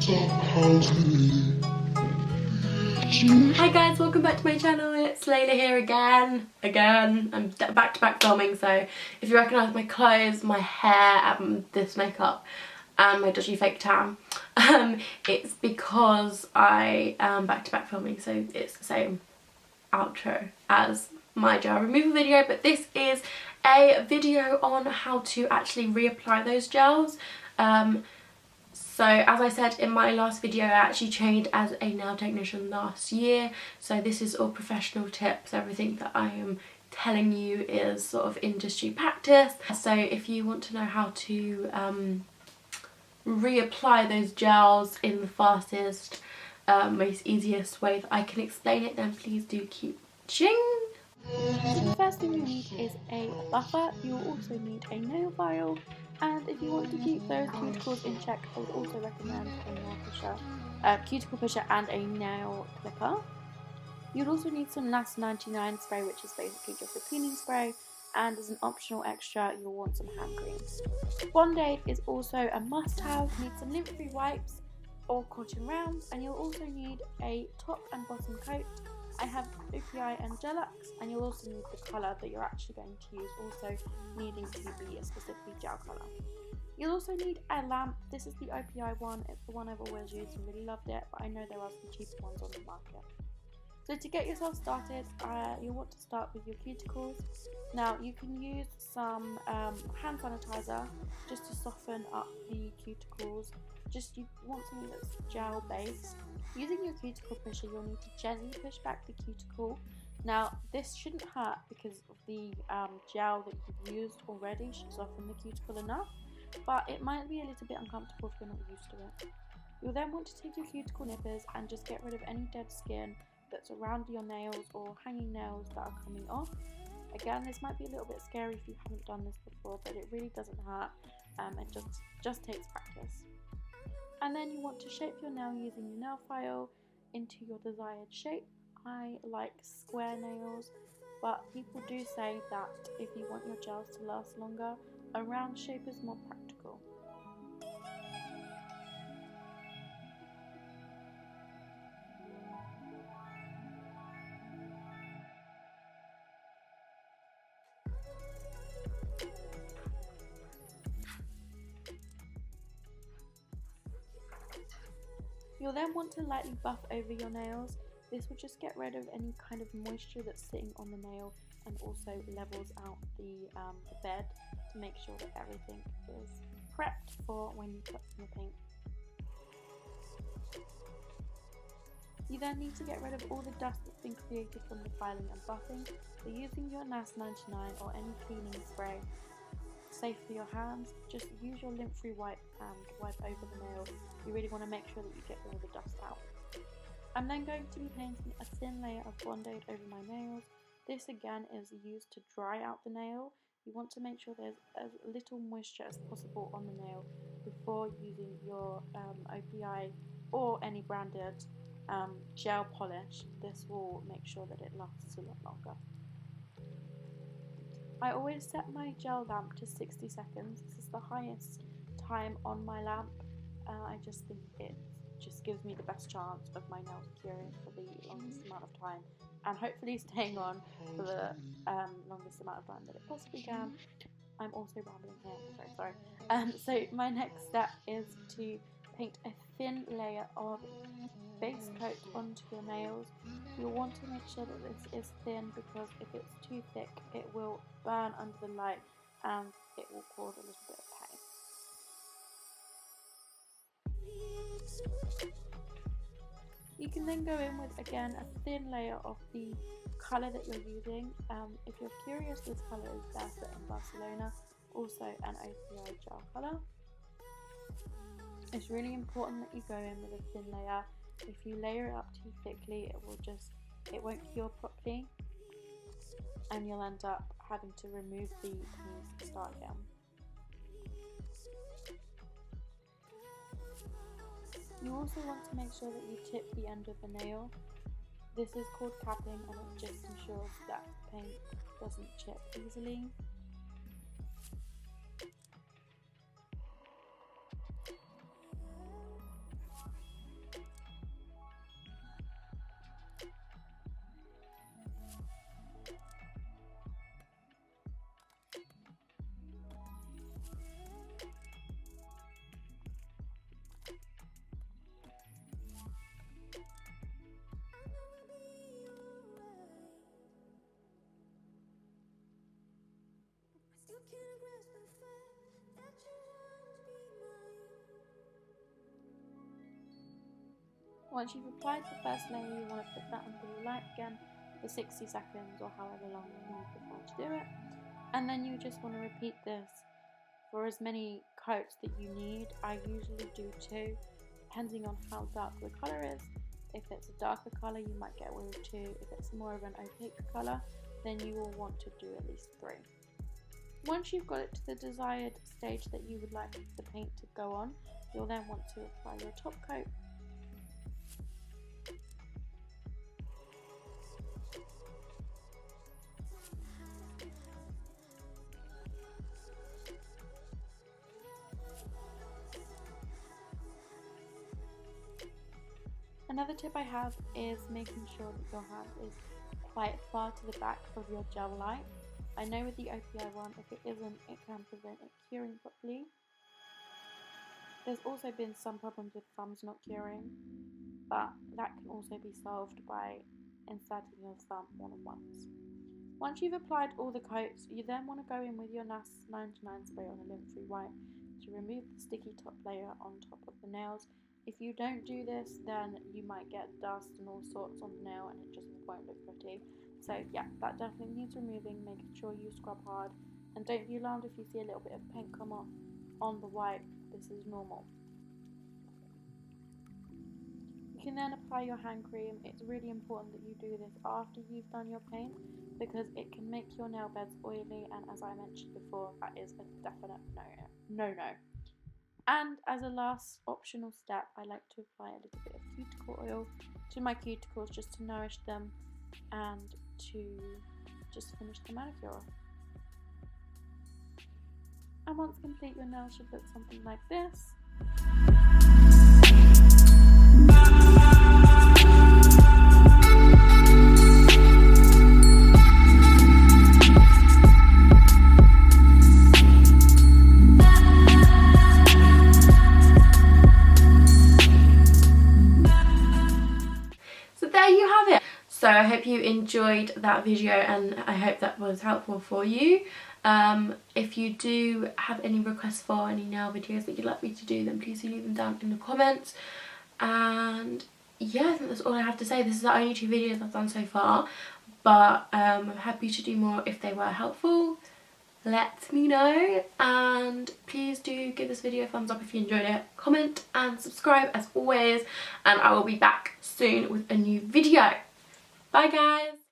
Hi guys, welcome back to my channel. It's Layla here again. I'm back to back filming, so if you recognise my clothes, my hair, this makeup and my dodgy fake tan, it's because I am back to back filming, so it's the same outro as my gel removal video, but this is a video on how to actually reapply those gels. So as I said in my last video, I actually trained as a nail technician last year, so this is all professional tips. Everything that I am telling you is sort of industry practice. So if you want to know how to reapply those gels in the fastest, most easiest way that I can explain it, then please do keep watching. So the first thing you'll need is a buffer. You'll also need a nail file, and if you want to keep those cuticles in check, I would also recommend a nail pusher, cuticle pusher and a nail clipper. You'd also need some NAS 99 spray, which is basically just a cleaning spray, and as an optional extra you'll want some hand cream. Bond-aid is also a must-have. You need some lint-free wipes or cotton rounds, and you'll also need a top and bottom coat. I have OPI and Gelux, and you'll also need the colour that you're actually going to use, also needing to be a specifically gel colour. You'll also need a lamp. This is the OPI one. It's the one I've always used and really loved it, but I know there are some cheaper ones on the market. So to get yourself started, you'll want to start with your cuticles. Now you can use some hand sanitizer just to soften up the cuticles. You want something that's gel based. Using your cuticle pusher, you'll need to gently push back the cuticle. Now this shouldn't hurt because of the gel that you've used already should soften the cuticle enough, but it might be a little bit uncomfortable if you're not used to it. You'll then want to take your cuticle nippers and just get rid of any dead skin that's around your nails or hanging nails that are coming off. Again, this might be a little bit scary if you haven't done this before, but it really doesn't hurt. It just takes practice. And then you want to shape your nail using your nail file into your desired shape. I like square nails, but people do say that if you want your gels to last longer, a round shape is more practical. You'll then want to lightly buff over your nails. This will just get rid of any kind of moisture that's sitting on the nail and also levels out the bed to make sure that everything is prepped for when you put some paint. You then need to get rid of all the dust that's been created from the filing and buffing. So using your NAS 99 or any cleaning spray, safe for your hands, just use your lint-free wipe and wipe over the nail. You really want to make sure that you get all the dust out. I'm then going to be painting a thin layer of Bond-Aid over my nails. This again is used to dry out the nail. You want to make sure there's as little moisture as possible on the nail before using your OPI or any branded gel polish. This will make sure that it lasts a lot longer. I always set my gel lamp to 60 seconds. This is the highest time on my lamp. I just think it just gives me the best chance of my nails curing for the longest amount of time and hopefully staying on for the longest amount of time that it possibly can. I'm also rambling here, I'm very sorry. So my next step is to paint a thin layer of base coat onto your nails. You'll want to make sure that this is thin because if it's too thick it will burn under the light and it will cause a little bit of pain. You can then go in with again a thin layer of the colour that you're using. If you're curious, this colour is Bertha in Barcelona, also an OPI gel colour. It's really important that you go in with a thin layer. If you layer it up too thickly, it won't cure properly and you'll end up having to remove the paint to start again. You also want to make sure that you tip the end of the nail. This is called capping and it just ensures that paint doesn't chip easily. Once you've applied the first layer, you want to put that under the light again for 60 seconds or however long you prefer to do it. And then you just want to repeat this for as many coats that you need. I usually do 2, depending on how dark the colour is. If it's a darker colour, you might get away with 2. If it's more of an opaque colour, then you will want to do at least 3. Once you've got it to the desired stage that you would like the paint to go on, you'll then want to apply your top coat. Another tip I have is making sure that your hand is quite far to the back of your gel light. I know with the OPI one, if it isn't, it can prevent it curing properly. There's also been some problems with thumbs not curing, but that can also be solved by inserting your thumb more than once. Once you've applied all the coats, you then want to go in with your NAS 99 spray on a lint-free white to remove the sticky top layer on top of the nails. If you don't do this, then you might get dust and all sorts on the nail and it just won't look pretty. So yeah, that definitely needs removing, making sure you scrub hard, and don't be alarmed if you see a little bit of paint come off on the white. This is normal. You can then apply your hand cream. It's really important that you do this after you've done your paint because it can make your nail beds oily, and as I mentioned before, that is a definite no. And as a last optional step, I like to apply a little bit of cuticle oil to my cuticles just to nourish them and to just finish the manicure off. And once complete, your nails should look something like this. So I hope you enjoyed that video and I hope that was helpful for you. If you do have any requests for any nail videos that you'd like me to do, then please do leave them down in the comments. And yeah, I think that's all I have to say. This is the only 2 videos I've done so far, but I'm happy to do more if they were helpful. Let me know, and please do give this video a thumbs up if you enjoyed it, comment and subscribe as always, and I will be back soon with a new video. Bye guys!